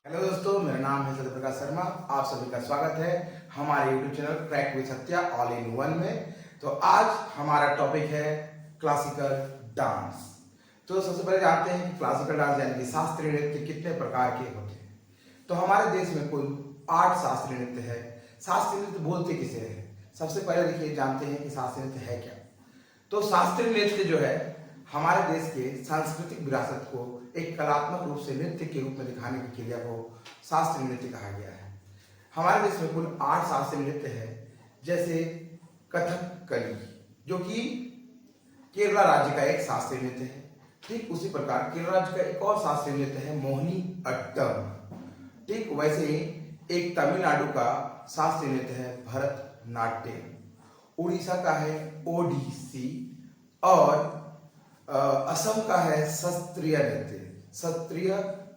Hello दोस्तों, मेरा नाम है सत्यप्रकाश शर्मा। आप सभी का स्वागत है हमारे YouTube channel crack with Satya all in one में। तो आज हमारा टॉपिक है क्लासिकल डांस। तो सबसे पहले जानते हैं कि क्लासिकल डांस यानी कि शास्त्रीय नृत्य कितने प्रकार के होते हैं। तो हमारे देश में कुल 8 शास्त्रीय नृत्य है। शास्त्रीय नृत्य बोलते किसे हैं? सबसे पहले देखिए जानते हैं कि शास्त्रीय नृत्य है क्या। तो शास्त्रीय नृत्य जो है हमारे देश के सांस्कृतिक विरासत को एक कलात्मक रूप से नृत्य के रूप में दिखाने की क्रिया को शास्त्रीय नृत्य कहा गया है। हमारे देश में कुल 8 शास्त्रीय नृत्य है, जैसे कथकली जो कि केरला राज्य का एक शास्त्रीय नृत्य है। ठीक उसी प्रकार केरला राज्य का एक और शास्त्रीय नृत्य है मोहिनी अट्टम। ठीक वैसे ही एक तमिलनाडु का शास्त्रीय नृत्य है भरतनाट्यम। उड़ीसा का है ओडिसी और असम का है शास्त्रीय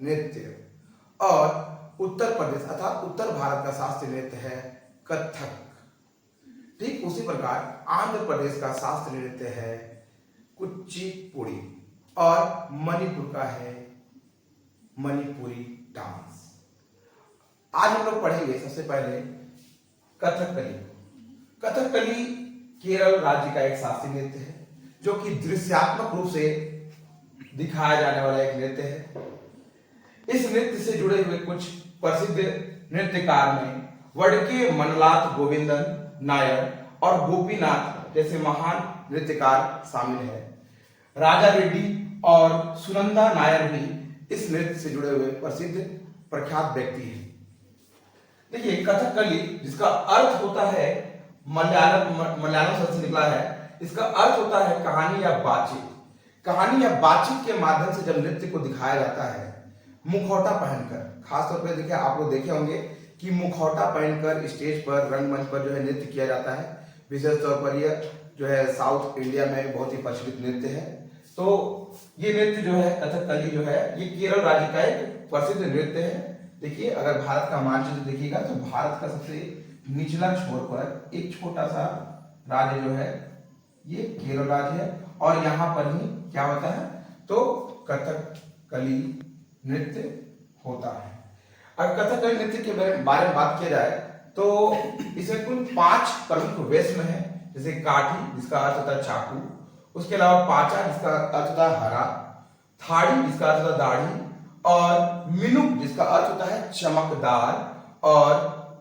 नृत्य और उत्तर प्रदेश अर्थात उत्तर भारत का शास्त्रीय नृत्य है कथक। ठीक उसी प्रकार आंध्र प्रदेश का शास्त्रीय नृत्य है कुचिपुड़ी और मणिपुर का है मणिपुरी डांस। आज हम लोग पढ़ेंगे सबसे पहले कथकली। कथकली केरल राज्य का एक शास्त्रीय नृत्य है जो कि दृश्यात्मक रूप से दिखाया जाने वाला एक नृत्य है। इस नृत्य से जुड़े हुए कुछ प्रसिद्ध नृत्यकार में वडके मनलाथ गोविंदन नायर और गोपीनाथ जैसे महान नृत्यकार शामिल है। राजा रेड्डी और सुनंदा नायर भी इस नृत्य से जुड़े हुए प्रसिद्ध प्रख्यात व्यक्ति हैं। देखिए कथकली जिसका अर्थ होता है मलयालम शब्द से निकला है। इसका अर्थ होता है कहानी या बातचीत। कहानी या बातचीत के माध्यम से जब नृत्य को दिखाया जाता है मुखौटा पहनकर, खासतौर पर देखिए आप लोग देखे होंगे कि मुखौटा पहनकर स्टेज पर रंगमंच पर जो है नृत्य किया जाता है। विशेष तौर पर यह जो है साउथ इंडिया में बहुत ही प्रचलित नृत्य है। तो ये नृत्य जो है कथकली जो है ये केरल राज्य का एक प्रसिद्ध नृत्य है। देखिए अगर भारत का मानचित्र देखिएगा तो भारत का सबसे निचला छोर पर एक छोटा सा राज्य जो है ये केरल राज्य है और यहाँ पर ही क्या होता है तो कथकली नृत्य होता है। अगर कथकली नृत्य के बारे में बात किया जाए तो इसमें कुल 5 प्रमुख वेशम है, जैसे काठी जिसका अर्थ होता है चाकू, उसके अलावा पाचा जिसका अर्थ होता है हरा, थाड़ी जिसका अर्थ होता है दाढ़ी और मिनुक जिसका अर्थ होता है चमकदार और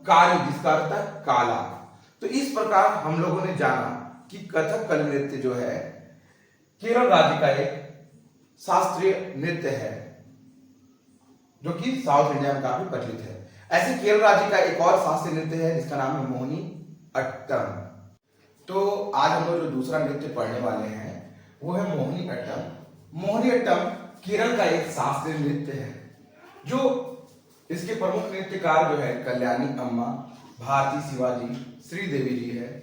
कारी जिसका अर्थ होता है काला। तो इस प्रकार हम लोगों ने जाना कि कथकली नृत्य जो है केरल राज्य का एक शास्त्रीय नृत्य है जो कि साउथ इंडिया में काफी प्रचलित है। ऐसे केरल राज्य का एक और शास्त्रीय नृत्य है जिसका नाम है मोहिनी अट्टम। तो आज हम लोग जो दूसरा नृत्य पढ़ने वाले हैं वो है मोहिनी अट्टम। मोहिनी अट्टम केरल का एक शास्त्रीय नृत्य है जो इसके प्रमुख नृत्यकार जो है कल्याणी अम्मा, भारती शिवाजी, श्रीदेवी जी है।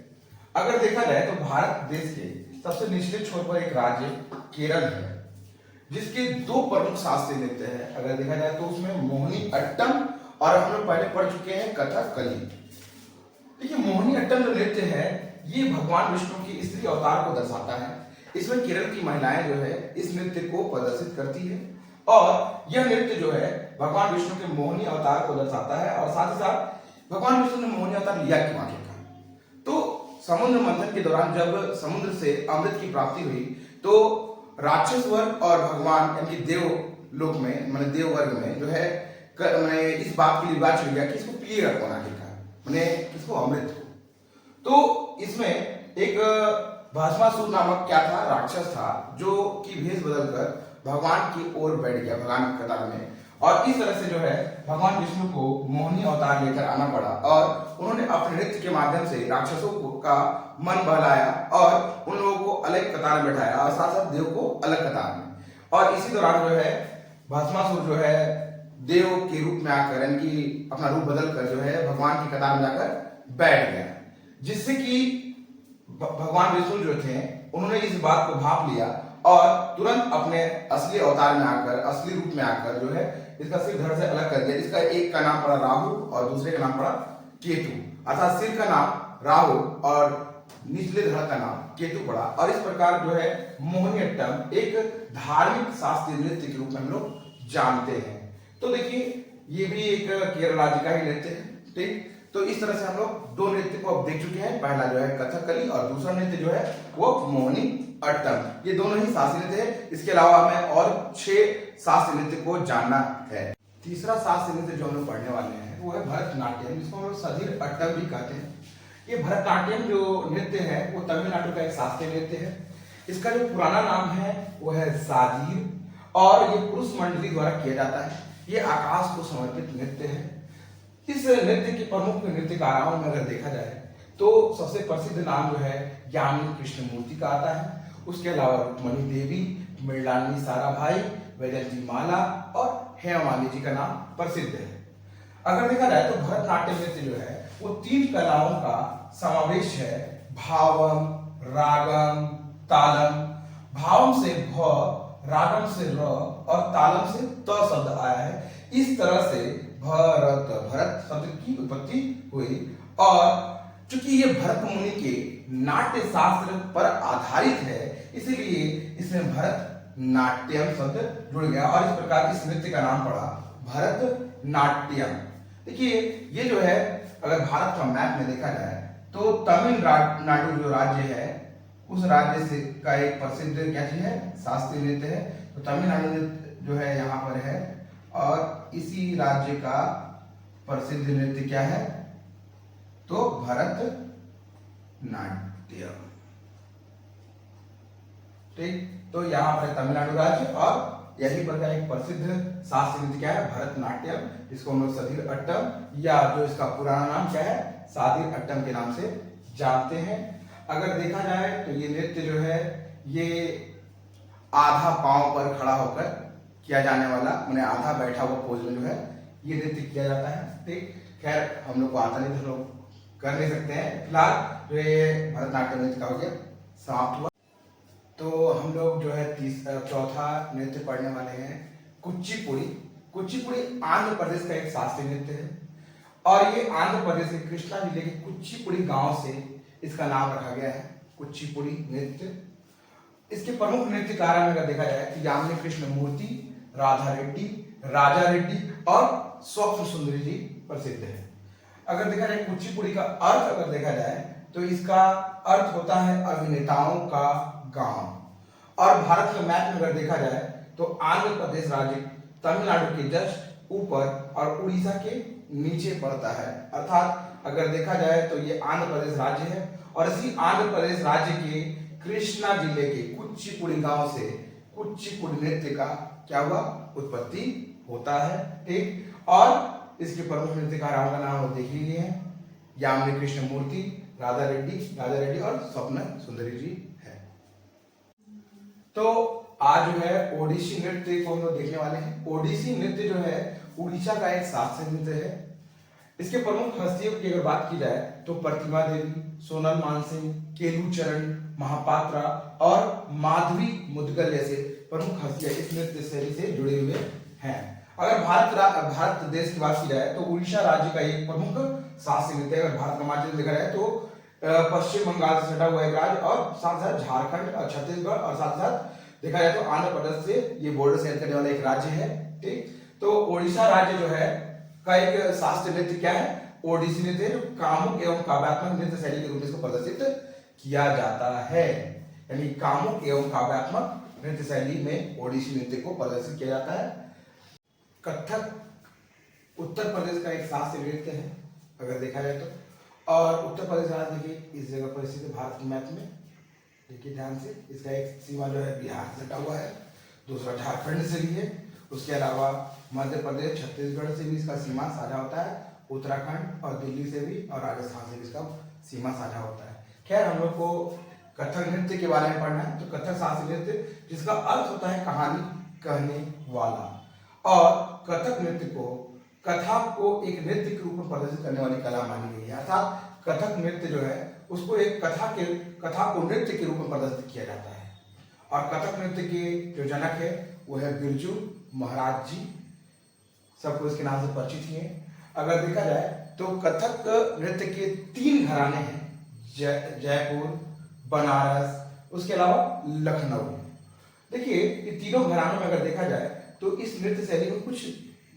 अगर देखा जाए तो भारत देश के सबसे निचले छोर पर एक राज्य केरल है जिसके 2 प्रमुख शास्त्रीय नृत्य है। अगर देखा जाए तो उसमें मोहिनी अट्टम और हम लोग पहले पढ़ चुके हैं कथकली। देखिए मोहिनी अट्टम जो नृत्य है ये भगवान विष्णु की स्त्री अवतार को दर्शाता है। इसमें केरल की महिलाएं जो है इस नृत्य को प्रदर्शित करती है और यह नृत्य जो है भगवान विष्णु के मोहिनी अवतार को दर्शाता है और साथ ही साथ भगवान विष्णु ने मोहिनी अवतार लिया क्यों आखिरकार। तो समुद्र मंथन के दौरान जब समुद्र से अमृत की प्राप्ति हुई तो राक्षस वर्ग और भगवान यानी देव लोक में माने देव वर्ग में जो है इस बात के लिए विवाद छिड़ गया कि इसको पिएगा कौन आखिरकार, माने किसको अमृत को। तो इसमें एक भस्मासुर नामक क्या था राक्षस था जो कि भेष बदलकर भगवान की ओर बैठ गया भगवान के कतार में और इस तरह से जो है भगवान विष्णु को मोहिनी अवतार लेकर आना पड़ा और उन्होंने अपने नृत्य के माध्यम से राक्षसों का मन बहलाया और उन लोगों को अलग कतार में बैठाया और साथ साथ देव को अलग कतार में। और इसी दौरान जो है भस्मासुर जो है देव के रूप में आकर यानी कि अपना रूप बदल कर जो है भगवान की कतार में जाकर बैठ गया, जिससे कि भगवान विष्णु जो थे उन्होंने इस बात को भाप लिया और तुरंत अपने असली अवतार में आकर असली रूप में आकर जो है इसका सिर धड़ से अलग कर दिया। इसका एक का नाम पड़ा राहु और दूसरे का नाम पड़ा केतु, अर्थात सिर का नाम राहु और निचले धड़ का नाम केतु पड़ा। और इस प्रकार जो है मोहिनी अट्टम एक धार्मिक शास्त्रीय नृत्य के रूप में हम लोग जानते हैं। तो देखिए ये भी एक केरल राज्य का ही नृत्य है। ठीक, तो इस तरह से हम लोग दो नृत्य को अब देख चुके हैं। पहला जो है कथकली और दूसरा नृत्य जो है वो मोहिनी अट्टम। ये दोनों ही शास्त्रीय नृत्य है। इसके अलावा हमें और 6 शास्त्रीय नृत्य को जानना है। तीसरा शास्त्रीय नृत्य जो हम लोग पढ़ने वाले हैं वो है भरतनाट्यम, जिसको हम लोग सधीर अट्टम भी कहते हैं। ये भरतनाट्यम जो नृत्य है वो तमिलनाडु का एक शास्त्रीय नृत्य है। इसका जो पुराना नाम है वो है सादीर और ये पुरुष मंडली द्वारा किया जाता है। ये आकाश को समर्पित नृत्य है। इस नृत्य के प्रमुख नृत्यकारों में अगर देखा जाए तो सबसे प्रसिद्ध नाम जो है यामिनी कृष्णमूर्ति का आता है। उसके अलावा रुक्मणी देवी, मृणालिनी साराभाई, वैजयंती माला और हेमा मालिनी जी का नाम प्रसिद्ध है। अगर देखा जाए तो भरतनाट्यम नृत्य जो है वो 3 कलाओं का समावेश है। भावम, रागम, तालम। भावम से भ, रागम से र और तालम से त शब्द आया है। इस तरह से भरत शब्द की उत्पत्ति हुई और चूंकि ये भरत मुनि के नाट्य शास्त्र पर आधारित है इसलिए इसमें भरत नाट्यम शब्द जुड़ गया और इस प्रकार इस नृत्य का नाम पड़ा भरतनाट्यम। देखिए ये जो है अगर भारत का मैप में देखा जाए तो तमिलनाडु जो राज्य है उस राज्य से का एक प्रसिद्ध क्या चीज है, शास्त्रीय नृत्य है। तो तमिलनाडु नृत्य जो है यहाँ पर है और इसी राज्य का प्रसिद्ध नृत्य क्या है तो भरतनाट्यम। ठीक, तो यहाँ पर तमिलनाडु राज्य और यही पर का एक प्रसिद्ध शास्त्रीय नृत्य क्या है भरतनाट्यम, जिसको हम लोग सधीर अट्टम या जो इसका पुराना नाम क्या है सादीर अट्टम के नाम से जानते हैं। अगर देखा जाए तो ये नृत्य जो है ये आधा पांव पर खड़ा होकर किया जाने वाला, मैंने आधा बैठा हुआ पोज में जो है ये नृत्य किया जाता है। ठीक, खैर हम लोग को आता नहीं तो हम लोग कर नहीं सकते हैं। फिलहाल जो ये भरतनाट्यम नृत्य का हो गया समाप्त हुआ। तो हम लोग जो है चौथा नृत्य पढ़ने वाले हैं कुचिपुड़ी। कुचिपुड़ी आंध्र प्रदेश का एक शास्त्रीय नृत्य है और ये आंध्र प्रदेश के कृष्णा जिले के कुचिपुड़ी गांव से इसका नाम रखा गया है कुचिपुड़ी नृत्य। इसके प्रमुख नृत्यकार में अगर देखा जाए तो यामिनी कृष्णमूर्ति, राधा रेड्डी, राजा रेड्डी और स्वप्न सुंदरी जी प्रसिद्ध है। अगर देखा जाए कुचिपुड़ी का अर्थ अगर देखा जाए तो इसका अर्थ होता है अभिनेताओं का गांव। और भारत के मैप में अगर देखा जाए तो आंध्र प्रदेश राज्य तमिलनाडु के जस्ट ऊपर और उड़ीसा के नीचे पड़ता है। अर्थात अगर देखा जाए तो ये आंध्र प्रदेश राज्य है और इसी आंध्र प्रदेश राज्य के कृष्णा जिले के कुचिपुड़ी गांव से कुचिपुड़ी नृत्य का क्या हुआ उत्पत्ति होता है। ठीक, और इसके प्रमुख नृत्यकारों का नाम देख लीजिए हैं यामिनी कृष्णमूर्ति, राधा रेड्डी और स्वप्न सुंदरी जी है। तो आज जो है ओडिसी नृत्य को हम लोग देखने वाले हैं। ओडिसी नृत्य जो है उड़ीसा का एक शास्त्रीय नृत्य है। इसके प्रमुख हस्तियों की अगर बात की जाए तो प्रतिमा देवी, सोनल मानसिंह, केलूचरण महापात्रा और माधवी मुदगल जैसे प्रमुख हस्तियां इस नृत्य शैली से जुड़े हुए हैं। अगर भारत देश की बात की जाए तो उड़ीसा राज्य का एक प्रमुख शास्त्रीय नृत्य। अगर भारत का माध्यम देखा जाए तो पश्चिम बंगाल से सटा हुआ एक राज्य और साथ साथ झारखंड और छत्तीसगढ़ और साथ साथ देखा जाए तो आंध्र प्रदेश से ये बॉर्डर शेयर करने वाला एक राज्य है। ठीक, तो ओडिशा राज्य जो है का एक शास्त्रीय नृत्य क्या है ओडिसी नृत्य, जो कामुक एवं काव्यात्मक नृत्य शैली के रूप में इसको प्रदर्शित किया जाता है। यानी कामुक एवं काव्यात्मक नृत्य शैली में ओडिसी नृत्य को प्रदर्शित किया जाता है। कथक उत्तर प्रदेश का एक शास्त्रीय नृत्य है अगर देखा जाए तो। और उत्तर प्रदेश राज्य देखिए इस जगह पर स्थित भारत के मैप में देखिए ध्यान से, इसका एक सीमा जो है बिहार से सटा हुआ है, दूसरा झारखंड से भी है। उसके अलावा मध्य प्रदेश, छत्तीसगढ़ से भी इसका सीमा साझा होता है, उत्तराखंड और दिल्ली से भी और राजस्थान से भी इसका सीमा साझा होता है। खैर हम लोग को कथक नृत्य के बारे में पढ़ना है। तो कथक शास्त्रीय नृत्य जिसका अर्थ होता है कहानी कहने वाला, और कथक नृत्य को कथा को एक नृत्य के रूप में प्रदर्शित करने वाली कला मानी गई है। अर्थात कथक नृत्य जो है उसको एक कथा को नृत्य के रूप में प्रदर्शित किया जाता है। और कथक नृत्य के जो जनक है वो है बिरजू महाराज जी, सबको इसके नाम से परिचित ही हैं। अगर देखा जाए तो कथक नृत्य के 3 घराने हैं, जयपुर, बनारस, उसके अलावा लखनऊ। देखिए ये तीनों घरानों में अगर देखा जाए तो इस नृत्य शैली में कुछ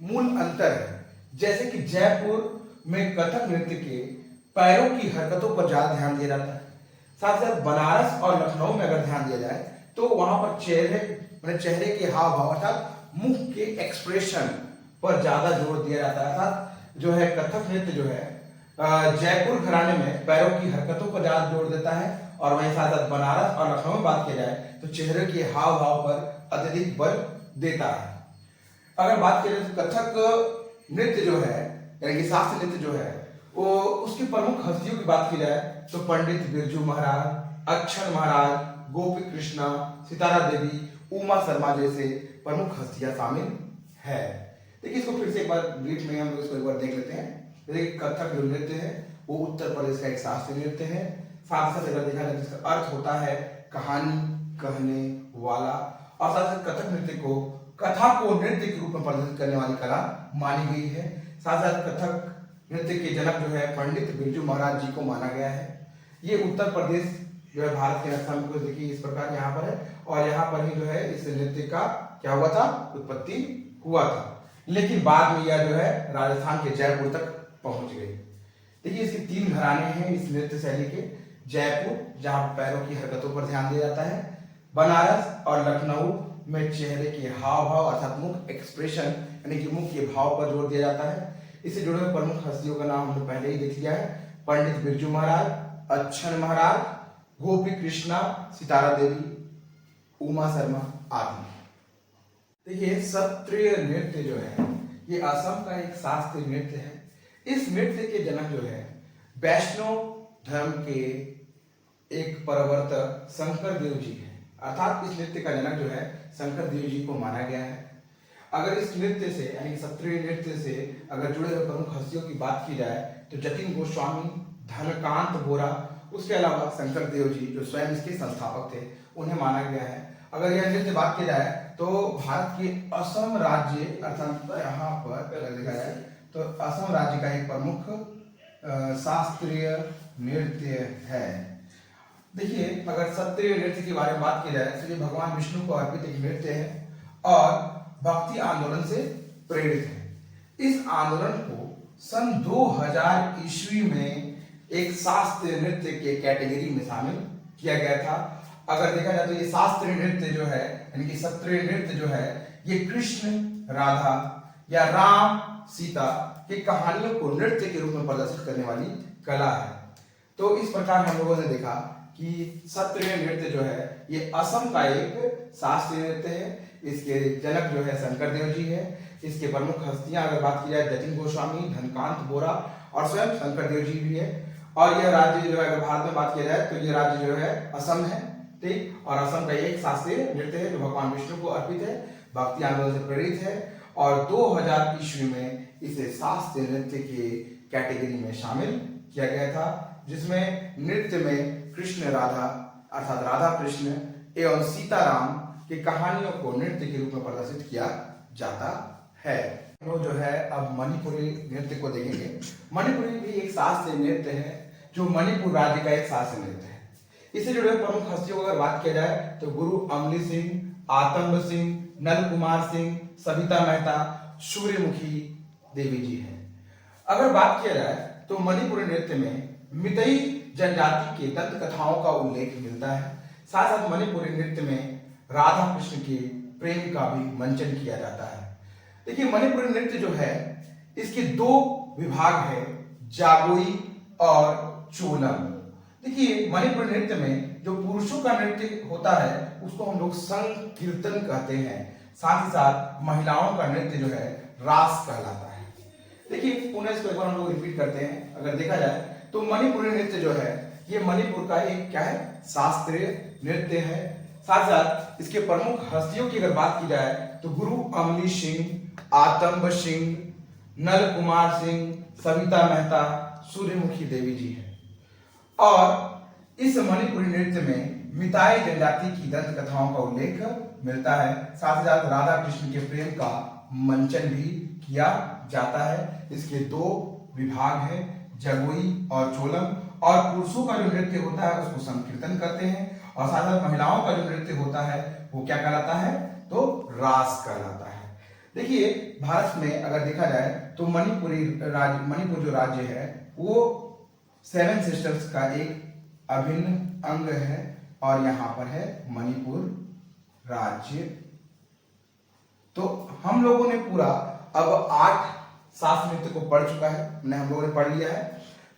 मूल अंतर है। जैसे कि जयपुर में कथक नृत्य के पैरों की हरकतों पर ज्यादा ध्यान दिया जाता है। साथ साथ बनारस और लखनऊ में अगर ध्यान दिया जाए तो वहां पर चेहरे के हाव भाव अर्थात मुख के एक्सप्रेशन पर ज्यादा जोर दिया जाता है। अर्थात जो है कथक नृत्य जो है जयपुर घराने में पैरों की हरकतों पर ज्यादा जोर देता है, और वहीं साथ साथ बनारस और लखनऊ में बात की जाए तो चेहरे के हाव भाव पर अत्यधिक बल देता है। अगर बात करें तो कथक नृत्य जो है यानी कि शास्त्रीय नृत्य जो है वो उसकी प्रमुख हस्तियों की बात की जाए तो पंडित बिरजू महाराज, अक्षर महाराज, गोपी कृष्णा, सितारा देवी, उमा शर्मा जैसे प्रमुख हस्तियां शामिल है। देखिए इसको फिर से एक बार ब्रीफ में हम लोग इसको एक बार देख लेते हैं। जैसे कथक जो नृत्य है वो उत्तर प्रदेश का एक शास्त्रीय नृत्य है। साथ साथ अगर देखा जाए जिसका अर्थ होता है कहानी कहने वाला, और साथ साथ कथक नृत्य को कथा को नृत्य के रूप में प्रदर्शित करने वाली कला मानी गई है। साथ साथ कथक नृत्य के जनक जो है पंडित बिरजू महाराज जी को माना गया है। ये उत्तर प्रदेश जो है भारत के नक्शा में देखिए इस प्रकार यहाँ पर है, और यहाँ पर ही जो है इस नृत्य का क्या हुआ था, उत्पत्ति हुआ था। लेकिन बाद में यह जो है राजस्थान के जयपुर तक पहुंच गई। देखिए इसके 3 घराने हैं इस नृत्य शैली के। जयपुर जहाँ पैरों की हरकतों पर ध्यान दिया जाता है, बनारस और लखनऊ में चेहरे के हाव भाव अर्थात मुख एक्सप्रेशन यानी कि मुख के भाव पर जोर दिया जाता है। इससे जुड़े हुए प्रमुख हस्तियों का नाम हमने पहले ही देख लिया है, पंडित बिरजू महाराज, अक्षर महाराज, गोपी कृष्णा, सितारा देवी, उमा शर्मा आदि। देखिए सत्रिय नृत्य जो है ये असम का एक शास्त्रीय नृत्य है। इस नृत्य के जनक जो है वैष्णव धर्म के एक प्रवर्तक शंकर देव जी है। अर्थात इस नृत्य का जनक जो है शंकर देव जी को माना गया है। अगर इस नृत्य से यानी सत्रिय नृत्य से अगर जुड़े हुए प्रमुख हस्तियों की बात की जाए तो जतिन गोस्वामी, धनकांत बोरा, उसके अलावा शंकर देव जी जो स्वयं इसके संस्थापक थे उन्हें माना गया है। अगर यह नृत्य बात की जाए तो भारत के असम राज्य अर्थात यहाँ पर अगर देखा जाए तो असम राज्य का एक प्रमुख शास्त्रीय नृत्य है। देखिए अगर सत्रिय नृत्य के बारे में बात की जाए तो ये भगवान विष्णु को अर्पित एक नृत्य है और भक्ति आंदोलन से प्रेरित है। इस आंदोलन को सन 2000 ईस्वी में एक शास्त्रीय नृत्य के कैटेगरी में शामिल किया गया था। अगर देखा जाए तो ये शास्त्रीय नृत्य जो है यानी कि सत्रिय नृत्य जो है ये कृष्ण राधा या राम सीता की कहानियों को नृत्य के रूप में प्रदर्शित करने वाली कला है। तो इस प्रकार हम लोगों ने देखा कि सत्रिय नृत्य जो है ये असम का एक शास्त्रीय नृत्य है। इसके जनक जो है शंकर देव जी है। इसके प्रमुख हस्तियां अगर बात की जाए जतिन गोस्वामी, धनकांत बोरा और स्वयं शंकर देव जी भी है। और यह राज्य जो है अगर भारत में बात किया जाए तो यह राज्य जो है असम है, ठीक। और असम का एक शास्त्रीय नृत्य है जो भगवान विष्णु को अर्पित है, भक्ति आंदोलन से प्रेरित है और 2000 ईस्वी में इसे शास्त्रीय नृत्य के कैटेगरी में शामिल किया गया था, जिसमें नृत्य में कृष्ण राधा अर्थात राधा कृष्ण एवं सीताराम की कहानियों को नृत्य के रूप में प्रदर्शित किया जाता है। वो जो है अब मणिपुरी नृत्य को देखेंगे। मणिपुरी भी एक शास्त्रीय नृत्य है जो मणिपुर राज्य का एक शास्त्रीय नृत्य है। इससे जुड़े प्रमुख हस्तियों की अगर बात किया जाए तो गुरु अमली सिंह, आतंब सिंह, नल कुमार सिंह, सविता मेहता, सूर्यमुखी देवी जी हैं। अगर बात किया जाए तो मणिपुरी नृत्य में मितई जनजाति के दंत कथाओं का उल्लेख मिलता है। साथ साथ मणिपुरी नृत्य में राधा कृष्ण के प्रेम का भी मंचन किया जाता है। देखिए मणिपुरी नृत्य जो है इसके 2 विभाग है, जागोई और चोलम। देखिए मणिपुरी नृत्य में जो पुरुषों का नृत्य होता है उसको हम लोग संकीर्तन कहते हैं। साथ ही साथ महिलाओं का नृत्य जो है रास कहलाता है। देखिए पुनः इसको एक बार हम लोग रिपीट करते हैं। अगर देखा जाए तो मणिपुरी नृत्य जो है ये मणिपुर का एक क्या है, शास्त्रीय नृत्य है। साथ साथ इसके प्रमुख हस्तियों की अगर बात की जाए तो गुरु अमली सिंह, आतंब सिंह, नल कुमार सिंह, सविता मेहता, सूर्यमुखी देवी जी है। और इस मणिपुरी नृत्य में मिताई जनजाति की दंत कथाओं का उल्लेख मिलता है। साथ ही साथ राधा कृष्ण के प्रेम का मंचन भी किया जाता है। इसके 2 विभाग हैं, जगोई और चोलम। और पुरुषों का जो नृत्य होता है उसको संकीर्तन कहते हैं और साथ साथ महिलाओं का जो नृत्य होता है वो क्या कहलाता है, तो रास कहलाता है। देखिए भारत में अगर देखा जाए तो मणिपुर जो राज्य है वो 7 सिस्टर्स का एक अभिन्न अंग है और यहाँ पर है मणिपुर राज्य। तो हम लोगों ने पूरा अब 8 शास्त्रीय नृत्य को पढ़ चुका है, हम लोगों ने पढ़ लिया है।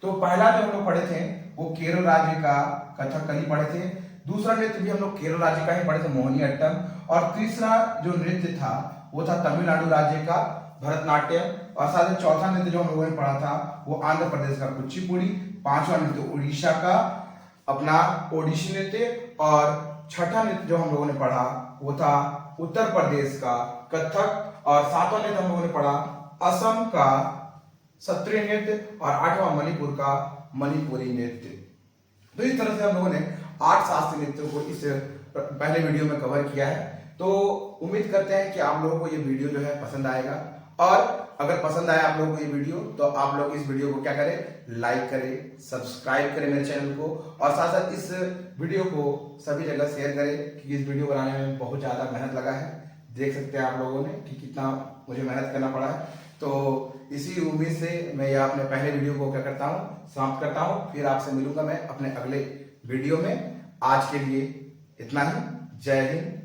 तो पहला जो हम लोग पढ़े थे वो केरल राज्य का कथकली पढ़े थे, दूसरा नृत्य भी हम लोग केरल राज्य का ही पढ़े थे, मोहिनीअट्टम, और तीसरा जो नृत्य था वो था तमिलनाडु राज्य का भरतनाट्यम, और साथ ही चौथा नृत्य जो हम लोगों ने पढ़ा था वो आंध्र प्रदेश का कुचिपुड़ी, पांचवा नृत्य उड़ीसा का अपना ओडिसी नृत्य, और छठा नृत्य जो हम लोगों ने पढ़ा वो था उत्तर प्रदेश का कथक, और सातवां नृत्य हम लोगों ने पढ़ा असम का सत्रीय नृत्य, और आठवां मणिपुर का मणिपुरी नृत्य। तो इस तरह से हम लोगों ने 8 शास्त्रीय नृत्यों को इस पहले वीडियो में कवर किया है। तो उम्मीद करते हैं कि आप लोगों को ये वीडियो जो है पसंद आएगा, और अगर पसंद आया आप लोगों को ये वीडियो तो आप लोग इस वीडियो को क्या करें, लाइक करें, सब्सक्राइब करें मेरे चैनल को, और साथ साथ इस वीडियो को सभी जगह शेयर करें, क्योंकि इस वीडियो बनाने में बहुत ज़्यादा मेहनत लगा है। देख सकते हैं आप लोगों ने कि कितना मुझे मेहनत करना पड़ा है। तो इसी उम्मीद से मैं यह अपने पहले वीडियो को क्या करता हूँ, समाप्त करता हूँ। फिर आपसे मिलूंगा मैं अपने अगले वीडियो में। आज के लिए इतना ही। जय हिंद,